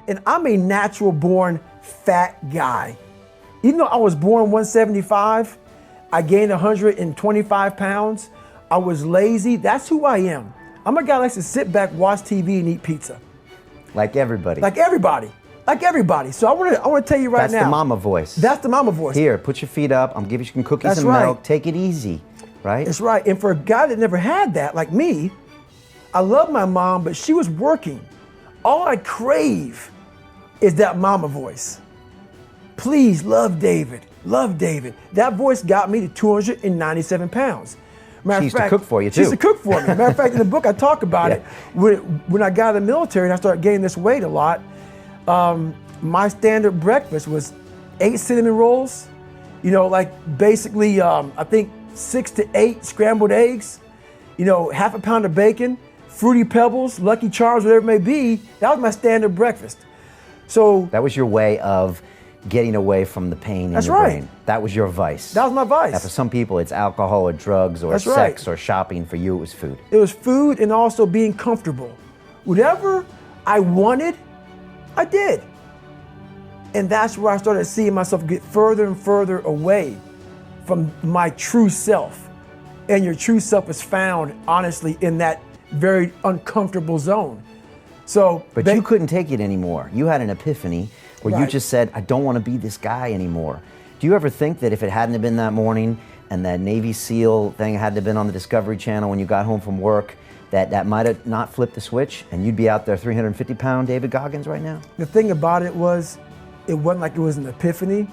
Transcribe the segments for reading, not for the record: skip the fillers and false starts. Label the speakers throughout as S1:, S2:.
S1: And I'm a natural born fat guy. Even though I was born 175, I gained 125 pounds. I was lazy. That's who I am. I'm a guy that likes to sit back, watch TV, and eat pizza.
S2: Like everybody.
S1: Like everybody. Like everybody. So I want to tell you right now.
S2: That's the mama voice.
S1: That's the mama voice.
S2: Here, put your feet up. I'm giving you some cookies
S1: That's
S2: and
S1: right.
S2: milk. Take it easy, right?
S1: That's right. And for a guy that never had that, like me, I love my mom, but she was working. All I crave is that mama voice. Please love David. Love David. That voice got me to 297 pounds.
S2: She used to cook for you, too.
S1: She used to cook for me. Matter of fact, in the book, I talk about it. When I got out of the military and I started gaining this weight a lot, my standard breakfast was 8 cinnamon rolls, like basically, I think 6 to 8 scrambled eggs, half a pound of bacon, Fruity Pebbles, Lucky Charms, whatever it may be. That was my standard breakfast. So
S2: that was your way of getting away from the pain in your brain. That was your vice.
S1: That was my vice.
S2: Now, for some people, it's alcohol or drugs or sex or shopping. For you, it was food.
S1: It was food and also being comfortable. Whatever I wanted, I did. And that's where I started seeing myself get further and further away from my true self. And your true self is found, honestly, in that very uncomfortable zone.
S2: But you couldn't take it anymore. You had an epiphany where you just said, I don't want to be this guy anymore. Do you ever think that if it hadn't have been that morning and that Navy SEAL thing had to have been on the Discovery Channel when you got home from work, that might have not flipped the switch and you'd be out there 350-pound David Goggins right now?
S1: The thing about it wasn't like it was an epiphany.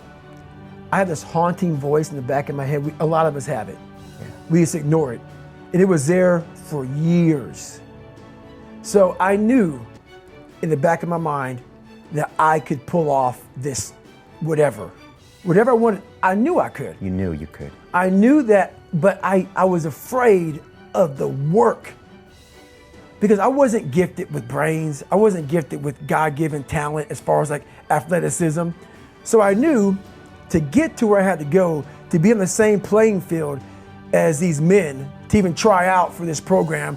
S1: I had this haunting voice in the back of my head. A lot of us have it. Yeah. We just ignore it. And it was there for years. So I knew in the back of my mind that I could pull off this whatever I wanted. I knew I could.
S2: You knew you could.
S1: I knew that, but I was afraid of the work because I wasn't gifted with brains. I wasn't gifted with God-given talent as far as like athleticism. So I knew to get to where I had to go, to be on the same playing field as these men, to even try out for this program,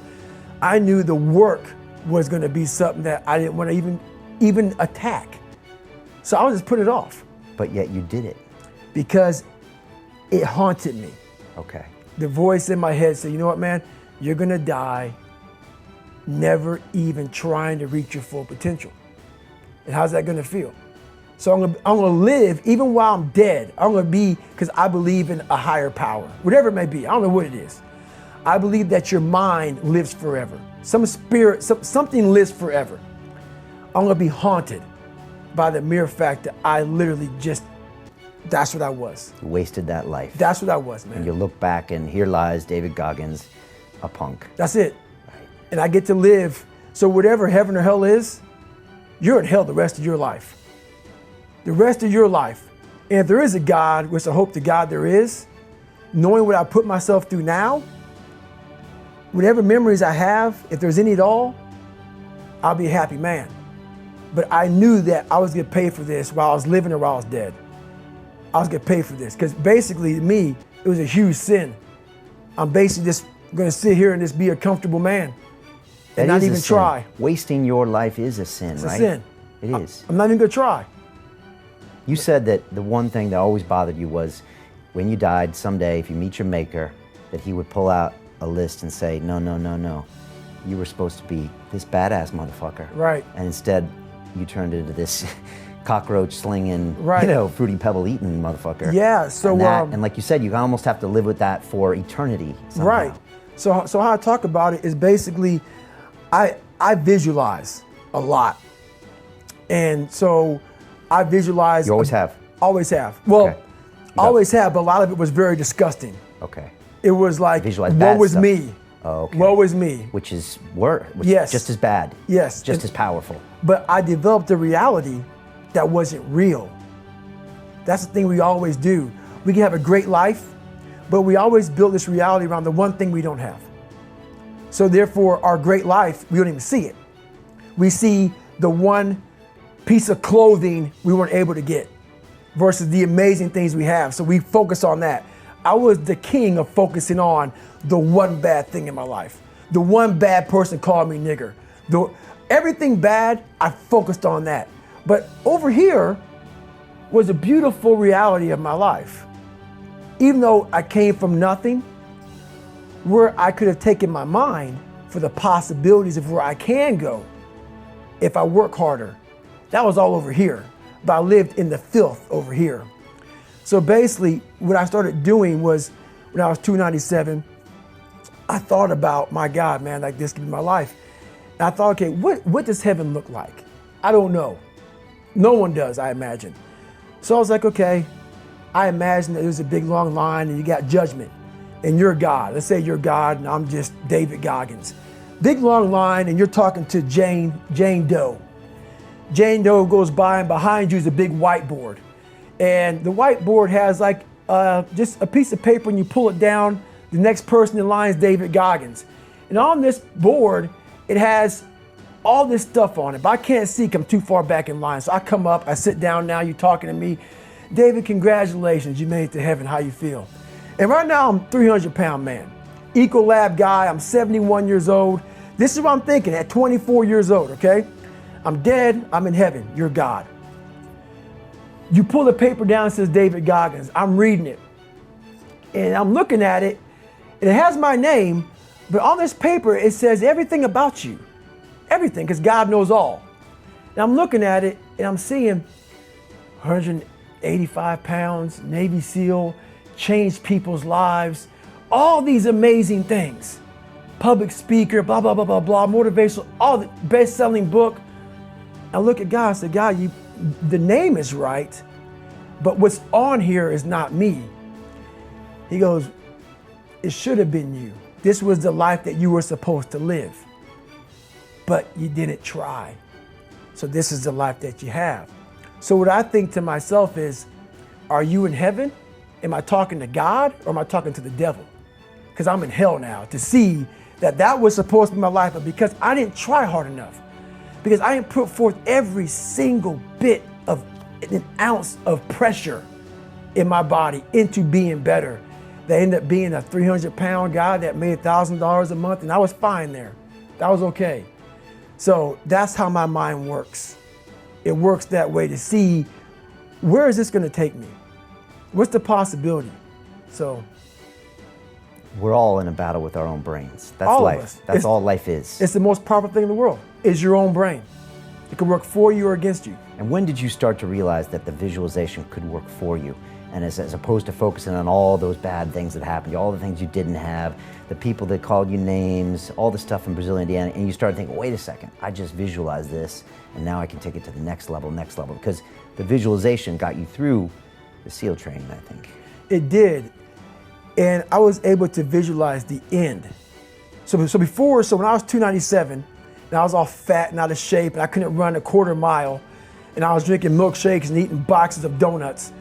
S1: I knew the work was going to be something that I didn't want to even attack. So I was just putting it off.
S2: But yet you did it.
S1: Because it haunted me.
S2: Okay.
S1: The voice in my head said, you know what, man? You're going to die never even trying to reach your full potential. And how's that going to feel? So I'm going to live even while I'm dead. I'm going to be, because I believe in a higher power, whatever it may be. I don't know what it is. I believe that your mind lives forever. Some spirit, something lives forever. I'm going to be haunted by the mere fact that I literally that's what I was.
S2: You wasted that life.
S1: That's what I was, man.
S2: And you look back and here lies David Goggins, a punk.
S1: That's it.
S2: Right.
S1: And I get to live. So whatever heaven or hell is, you're in hell the rest of your life. The rest of your life. And if there is a God, which I hope to God there is, knowing what I put myself through now, whatever memories I have, if there's any at all, I'll be a happy man. But I knew that I was gonna pay for this while I was living or while I was dead. I was gonna pay for this, because basically to me, it was a huge sin. I'm basically just gonna sit here and just be a comfortable man and not even try.
S2: Wasting your life is a sin,
S1: It's
S2: right?
S1: a sin.
S2: It is.
S1: I'm not even gonna try.
S2: You said that the one thing that always bothered you was when you died someday, if you meet your maker, that he would pull out a list and say, no, no, no, no. You were supposed to be this badass motherfucker.
S1: Right.
S2: And instead, you turned into this cockroach slinging,
S1: right.
S2: Fruity Pebble eating motherfucker.
S1: Yeah, so
S2: and like you said, you almost have to live with that for eternity somehow.
S1: Right. So how I talk about it is basically, I visualize a lot. And so I visualize.
S2: You always have?
S1: Always have. Well,
S2: okay.
S1: always have, but a lot of it was very disgusting.
S2: Okay.
S1: It was like, woe was me.
S2: Oh, okay.
S1: Woe was me.
S2: Which is worse.
S1: Yes.
S2: Just as bad.
S1: Yes.
S2: Just as powerful.
S1: But I developed a reality that wasn't real. That's the thing we always do. We can have a great life, but we always build this reality around the one thing we don't have. So therefore, our great life, we don't even see it. We see the one piece of clothing we weren't able to get versus the amazing things we have. So we focus on that. I was the king of focusing on the one bad thing in my life. The one bad person called me nigger. Everything bad, I focused on that. But over here was a beautiful reality of my life. Even though I came from nothing, where I could have taken my mind for the possibilities of where I can go if I work harder. That was all over here, but I lived in the filth over here. So basically, what I started doing was, when I was 297, I thought about, my God, man, like this could be my life. And I thought, okay, what does heaven look like? I don't know. No one does, I imagine. So I was like, okay, I imagine that there's a big long line and you got judgment and you're God. Let's say you're God and I'm just David Goggins. Big long line and you're talking to Jane Doe. Jane Doe goes by and behind you is a big whiteboard. And the whiteboard has like just a piece of paper and you pull it down, the next person in line is David Goggins. And on this board, it has all this stuff on it, but I can't see because I'm too far back in line. So I come up, I sit down now, you're talking to me. David, congratulations, you made it to heaven, how you feel? And right now I'm a 300-pound man, Ecolab guy, I'm 71 years old. This is what I'm thinking at 24 years old, okay? I'm dead, I'm in heaven, you're God. You pull the paper down, it says David Goggins. I'm reading it. And I'm looking at it, and it has my name, but on this paper, it says everything about you. Everything, because God knows all. And I'm looking at it, and I'm seeing 185 pounds, Navy SEAL, changed people's lives, all these amazing things. Public speaker, blah, blah, blah, blah, blah, motivational, all the best-selling book. I look at God, I said, God, the name is right, but what's on here is not me. He goes, it should have been you. This was the life that you were supposed to live, but you didn't try. So this is the life that you have. So what I think to myself is, are you in heaven? Am I talking to God or am I talking to the devil? Because I'm in hell now to see that was supposed to be my life, but because I didn't try hard enough, because I didn't put forth every single bit of an ounce of pressure in my body into being better, that ended up being a 300-pound guy that made $1,000 a month, and I was fine there. That was okay. So that's how my mind works. It works that way to see, where is this going to take me? What's the possibility? So
S2: we're all in a battle with our own brains. That's
S1: all
S2: life.
S1: of us.
S2: That's all life is.
S1: It's the most powerful thing in the world, is your own brain. It can work for you or against you.
S2: And when did you start to realize that the visualization could work for you? And as opposed to focusing on all those bad things that happened, all the things you didn't have, the people that called you names, all the stuff in Brazil, Indiana, and you started thinking, wait a second, I just visualized this, and now I can take it to the next level, because the visualization got you through the SEAL training, I think.
S1: It did. And I was able to visualize the end. So when I was 297, and I was all fat and out of shape, and I couldn't run a quarter mile, and I was drinking milkshakes and eating boxes of donuts,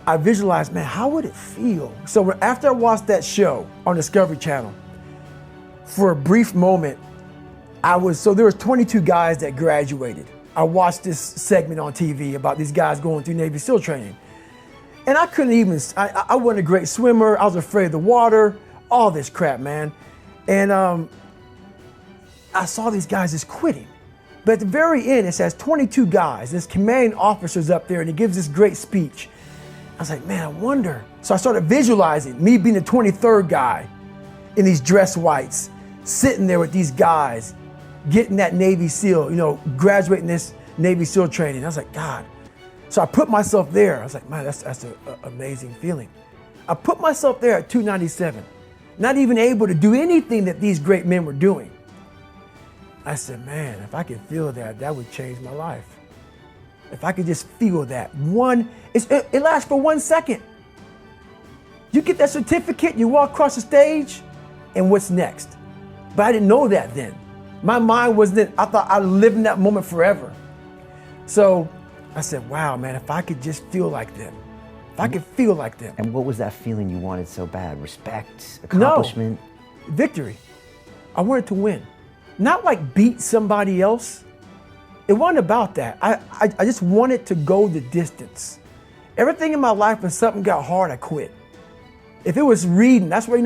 S1: I visualized, man, how would it feel? So after I watched that show on Discovery Channel, for a brief moment, there was 22 guys that graduated. I watched this segment on TV about these guys going through Navy SEAL training. And I couldn't even, I wasn't a great swimmer. I was afraid of the water, all this crap, man. And I saw these guys just quitting. But at the very end, it says 22 guys. This commanding officer's up there and he gives this great speech. I was like, man, I wonder. So I started visualizing me being the 23rd guy in these dress whites, sitting there with these guys, getting that Navy SEAL, graduating this Navy SEAL training. I was like, God. So I put myself there. I was like, man, that's an amazing feeling. I put myself there at 297, not even able to do anything that these great men were doing. I said, man, if I could feel that, that would change my life. If I could just feel that. It lasts for 1 second. You get that certificate, you walk across the stage, and what's next? But I didn't know that then. My mind wasn't, I thought I'd live in that moment forever. So I said, wow, man, if I could just feel like them. If I could feel like them.
S2: And what was that feeling you wanted so bad? Respect, accomplishment?
S1: No, victory. I wanted to win. Not like beat somebody else. It wasn't about that. I just wanted to go the distance. Everything in my life, when something got hard, I quit. If it was reading, that's where,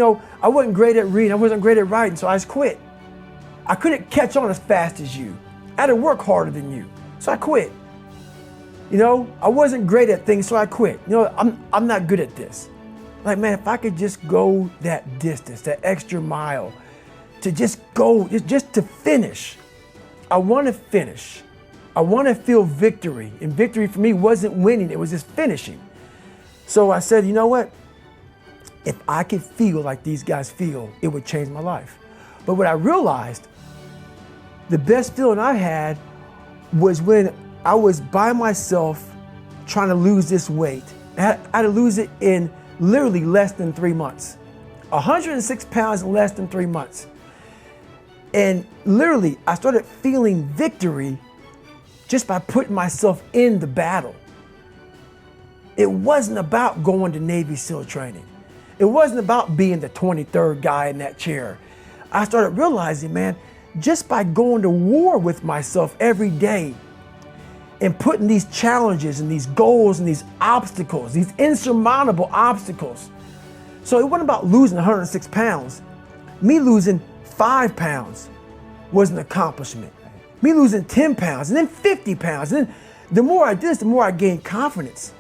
S1: I wasn't great at reading. I wasn't great at writing, so I just quit. I couldn't catch on as fast as you. I had to work harder than you, so I quit. You know, I wasn't great at things, so I quit. You know, I'm not good at this. Like, man, if I could just go that distance, that extra mile, to just go, just to finish. I want to finish. I want to feel victory. And victory for me wasn't winning, it was just finishing. So I said, you know what? If I could feel like these guys feel, it would change my life. But what I realized, the best feeling I had was when I was by myself trying to lose this weight. I had to lose it in literally less than 3 months. 106 pounds in less than 3 months. And literally, I started feeling victory just by putting myself in the battle. It wasn't about going to Navy SEAL training. It wasn't about being the 23rd guy in that chair. I started realizing, man, just by going to war with myself every day and putting these challenges and these goals and these obstacles, these insurmountable obstacles. So it wasn't about losing 106 pounds. Me losing 5 pounds was an accomplishment. Me losing 10 pounds and then 50 pounds. And then the more I did this, the more I gained confidence.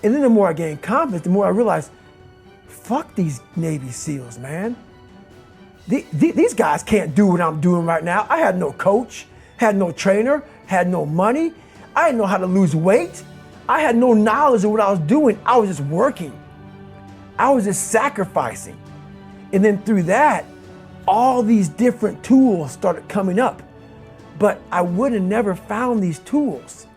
S1: And then the more I gained confidence, the more I realized, fuck these Navy SEALs, man. These guys can't do what I'm doing right now. I had no coach, had no trainer, had no money. I didn't know how to lose weight. I had no knowledge of what I was doing. I was just working. I was just sacrificing. And then through that, all these different tools started coming up. But I would have never found these tools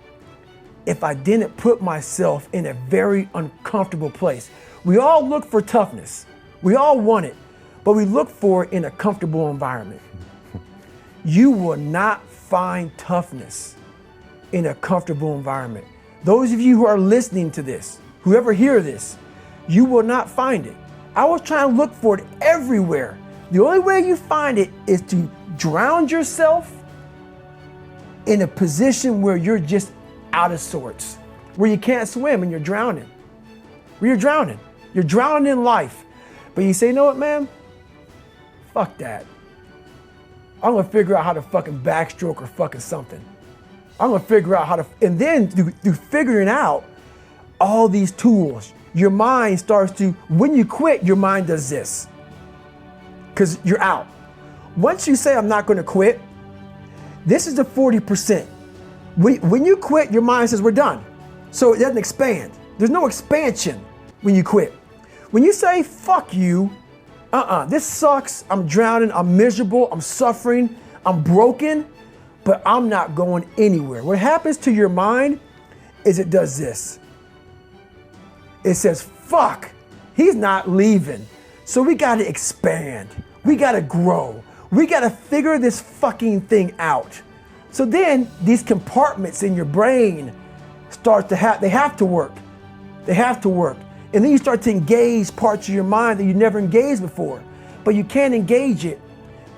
S1: if I didn't put myself in a very uncomfortable place. We all look for toughness. We all want it, but we look for it in a comfortable environment. You will not find toughness in a comfortable environment. Those of you who are listening to this, whoever hear this, you will not find it. I was trying to look for it everywhere. The only way you find it is to drown yourself in a position where you're just out of sorts, where you can't swim and you're drowning. Where you're drowning. You're drowning in life. But you say, you know what, man? Fuck that. I'm gonna figure out how to fucking backstroke or fucking something. I'm gonna figure out how to, and then through figuring out all these tools, your mind starts to, when you quit, your mind does this. Because you're out. Once you say, I'm not gonna quit, this is the 40%. When you quit, your mind says, we're done. So it doesn't expand. There's no expansion when you quit. When you say, fuck you, this sucks, I'm drowning, I'm miserable, I'm suffering, I'm broken, but I'm not going anywhere. What happens to your mind is it does this. It says, fuck, he's not leaving. So we gotta expand, we gotta grow, we gotta figure this fucking thing out. So then these compartments in your brain start to they have to work. They have to work. And then you start to engage parts of your mind that you never engaged before. But you can't engage it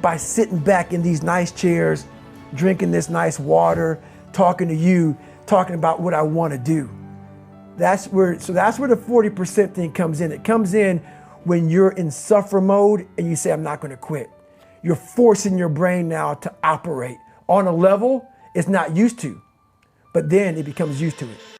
S1: by sitting back in these nice chairs, drinking this nice water, talking to you, talking about what I want to do. That's where the 40% thing comes in. It comes in when you're in suffer mode and you say, I'm not going to quit. You're forcing your brain now to operate on a level it's not used to, but then it becomes used to it.